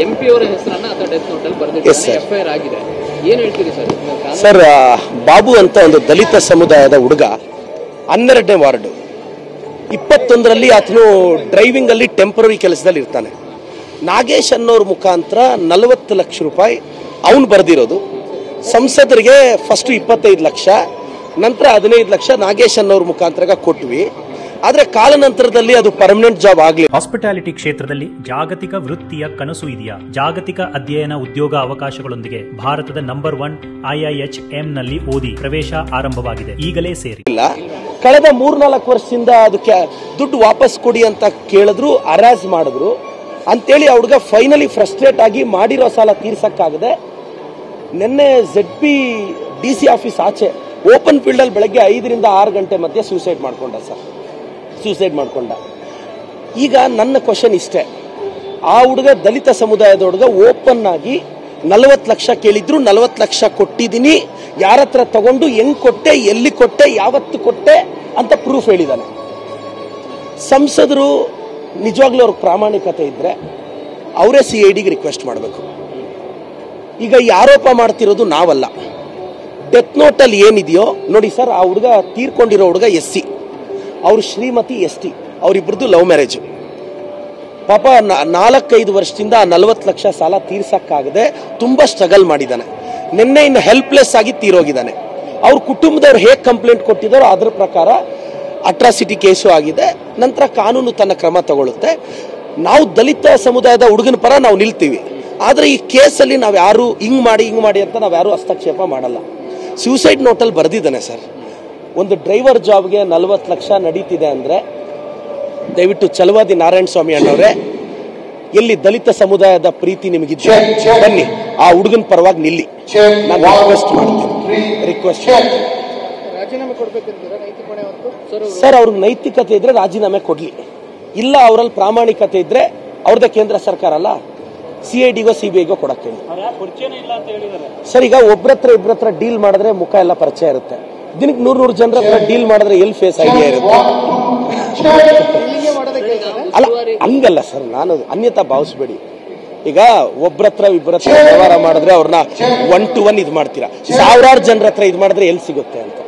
MP ಅವರ ಹೆಸರನ್ನ ಆತ ಡೆತ್ ನೋಟ್ ಅಲ್ಲಿ ಬರೆದಿದ್ದಾರೆ, FIR ಆಗಿದೆ. ಏನು ಹೇಳ್ತೀರಿ ಸರ್? ಸರ್, ಬಾಬು ಅಂತ ಒಂದು ದಲಿತ ಸಮುದಾಯದ ಹುಡುಗ 12ನೇ ವಾರ್ಡ್ 21ರಲ್ಲಿ ಆತನು ಡ್ರೈವಿಂಗ್ ಅಲ್ಲಿ ಟೆಂಪರರಿ ಕೆಲಸದಲ್ಲಿ ಇರ್ತಾನೆ. ನಾಗೇಶ್ ಅನ್ನೋರ್ ಮುಖಾಂತರ 40 ಲಕ್ಷ ರೂಪಾಯಿ ಅವನು ಬರೆದಿರೋದು. ಸಂಸದರಿಗೆ ಫಸ್ಟ್ 25 ಲಕ್ಷ, ನಂತರ 15 ಲಕ್ಷ ನಾಗೇಶ್ ಅನ್ನೋರ್ ಮುಖಾಂತರ ಕೊಟ್ವಿ. ಆದ್ರೆ ಕಾಲಾನಂತರದಲ್ಲಿ ಅದು ಪರ್ಮನೆಂಟ್ ಜಾಬ್ ಆಗಲಿ. ಹಾಸ್ಪಿಟಾಲಿಟಿ ಕ್ಷೇತ್ರದಲ್ಲಿ ಜಾಗತಿಕ ವೃತ್ತಿಯ ಕನಸು ಇದೆಯಾ? ಜಾಗತಿಕ ಅಧ್ಯಯನ ಉದ್ಯೋಗ ಅವಕಾಶಗಳೊಂದಿಗೆ ಭಾರತದ ನಂಬರ್ 1 IIHM ನಲ್ಲಿ ಓದಿ ಪ್ರವೇಶ ಆರಂಭವಾಗಿದೆ. ಈಗಲೇ ಸೇರಿ. ಕಳೆದ 3-4 ವರ್ಷದಿಂದ ಅದಕ್ಕೆ ದುಡ್ಡು ವಾಪಸ್ ಕೊಡಿ ಅಂತ ಕೇಳಿದ್ರು, ಹರಾಜ್ ಮಾಡಿದ್ರು ಅಂತೇಳಿ ಆ ಹುಡುಗ ಫೈನಲಿ ಫ್ರಸ್ಟ್ರೇಟ್ ಆಗಿ ಮಾಡಿರೋ ಸಾಲ ತೀರ್ಸಕ್ಕಾಗದೆ ನಿನ್ನೆ ZP DC ಆಫೀಸ್ ಆಚೆ ಓಪನ್ ಫೀಲ್ಡ್ ಅಲ್ಲಿ ಬೆಳಗ್ಗೆ 5ರಿಂದ 6 ಗಂಟೆ ಮಧ್ಯೆ ಸೂಸೈಡ್ ಮಾಡ್ಕೊಂಡ ಸರ್. ಸೂಸೈಡ್ ಮಾಡ್ಕೊಂಡ. ಈಗ ನನ್ನ ಕ್ವಶನ್ ಇಷ್ಟೇ, ಆ ಹುಡುಗ ದಲಿತ ಸಮುದಾಯದ ಹುಡುಗ ಓಪನ್ ಆಗಿ 40 ಲಕ್ಷ ಕೇಳಿದ್ರು, 40 ಲಕ್ಷ ಕೊಟ್ಟಿದ್ದೀನಿ, ಯಾರ ಹತ್ರ ತಗೊಂಡು ಹೆಂಗ್ ಕೊಟ್ಟೆ, ಎಲ್ಲಿ ಕೊಟ್ಟೆ, ಯಾವತ್ತು ಕೊಟ್ಟೆ ಅಂತ ಪ್ರೂಫ್ ಹೇಳಿದಾನೆ. ಸಂಸದರು ನಿಜವಾಗ್ಲೂ ಅವ್ರ ಪ್ರಾಮಾಣಿಕತೆ ಇದ್ರೆ ಅವರೇ CIDಗೆ ರಿಕ್ವೆಸ್ಟ್ ಮಾಡಬೇಕು. ಈಗ ಈ ಆರೋಪ ಮಾಡ್ತಿರೋದು ನಾವಲ್ಲ. ಡೆತ್ ನೋಟ್ ಅಲ್ಲಿ ಏನಿದೆಯೋ ನೋಡಿ ಸರ್, ಆ ಹುಡುಗ ತೀರ್ಕೊಂಡಿರೋ ಹುಡುಗ SC, ಅವ್ರ ಶ್ರೀಮತಿ ST, ಅವರಿಬ್ಬರದು ಲವ್ ಮ್ಯಾರೇಜ್. ಪಾಪ 4-5 ವರ್ಷದಿಂದ 40 ಲಕ್ಷ ಸಾಲ ತೀರ್ಸಕ್ಕಾಗದೆ ತುಂಬಾ ಸ್ಟ್ರಗಲ್ ಮಾಡಿದ್ದಾನೆ. ನಿನ್ನೆ ಇನ್ನು ಹೆಲ್ಪ್ಲೆಸ್ ಆಗಿ ತೀರೋಗಿದ್ದಾನೆ. ಅವ್ರ ಕುಟುಂಬದವ್ರು ಹೇಗೆ ಕಂಪ್ಲೇಂಟ್ ಕೊಟ್ಟಿದ್ದಾರೋ ಅದ್ರ ಪ್ರಕಾರ ಅಟ್ರಾಸಿಟಿ ಕೇಸು ಆಗಿದೆ. ನಂತರ ಕಾನೂನು ತನ್ನ ಕ್ರಮ ತಗೊಳುತ್ತೆ. ನಾವು ದಲಿತ ಸಮುದಾಯದ ಹುಡುಗನ ಪರ ನಾವು ನಿಲ್ತೀವಿ. ಆದ್ರೆ ಈ ಕೇಸಲ್ಲಿ ನಾವು ಯಾರು ಹಿಂಗ್ ಮಾಡಿ ಅಂತ ನಾವು ಯಾರು ಹಸ್ತಕ್ಷೇಪ ಮಾಡಲ್ಲ. ಸೂಸೈಡ್ ನೋಟಲ್ಲಿ ಬರೆದಿದ್ದಾನೆ ಸರ್. ಒಂದು ಡ್ರೈವರ್ ಜಾಬ್ಗೆ 40 ಲಕ್ಷ ನಡೀತಿದೆ ಅಂದ್ರೆ ದಯವಿಟ್ಟು ಛಲವಾದಿ ನಾರಾಯಣ ಸ್ವಾಮಿ ಅಣ್ಣವ್ರೆ, ಎಲ್ಲಿ ದಲಿತ ಸಮುದಾಯದ ಪ್ರೀತಿ ನಿಮಗಿದ್ರೆ ಬನ್ನಿ, ಆ ಹುಡುಗನ ಪರವಾಗಿ ನಿಲ್ಲಿ. ನಾನು ರಿಕ್ವೆಸ್ಟ್ ರಾಜೀನಾಮೆ ಕೊಡ್ಬೇಕಂತೀರಾ? ನೈತಿಕ ಹೊಣೆ ಹೊತ್ತು ಸರ್, ಅವ್ರಿಗೆ ನೈತಿಕತೆ ಇದ್ರೆ ರಾಜೀನಾಮೆ ಕೊಡ್ಲಿ, ಇಲ್ಲ ಅವರಲ್ಲಿ ಪ್ರಾಮಾಣಿಕತೆ ಇದ್ರೆ ಅವ್ರದ್ದೇ ಕೇಂದ್ರ ಸರ್ಕಾರ ಅಲ್ಲ, CIDಗೋ CBIಗೋ ಕೊಡಕ್ಕೆ ಸರ್. ಈಗ ಇಬ್ಬರತ್ರ ಡೀಲ್ ಮಾಡಿದ್ರೆ ಮುಖ ಎಲ್ಲ ಪರಿಚಯ ಇರುತ್ತೆ. ದಿನಕ್ಕೆ 100 ಜನರ ಹತ್ರ ಡೀಲ್ ಮಾಡಿದ್ರೆ ಎಲ್ಲಿ ಫೇಸ್ ಐಡಿಯಾ ಇರುತ್ತೆ? ಅಲ್ಲ, ಹಂಗಲ್ಲ ಸರ್, ನಾನು ಅನ್ಯತಾ ಭಾವಿಸ್ಬೇಡಿ. ಈಗ ಇಬ್ಬರತ್ರ ವ್ಯವಹಾರ ಮಾಡಿದ್ರೆ ಅವ್ರನ್ನ 1 to 1 ಇದು ಮಾಡ್ತೀರಾ, 1000 ಜನರ ಹತ್ರ ಇದು ಮಾಡಿದ್ರೆ ಎಲ್ಲಿ ಸಿಗುತ್ತೆ ಅಂತ.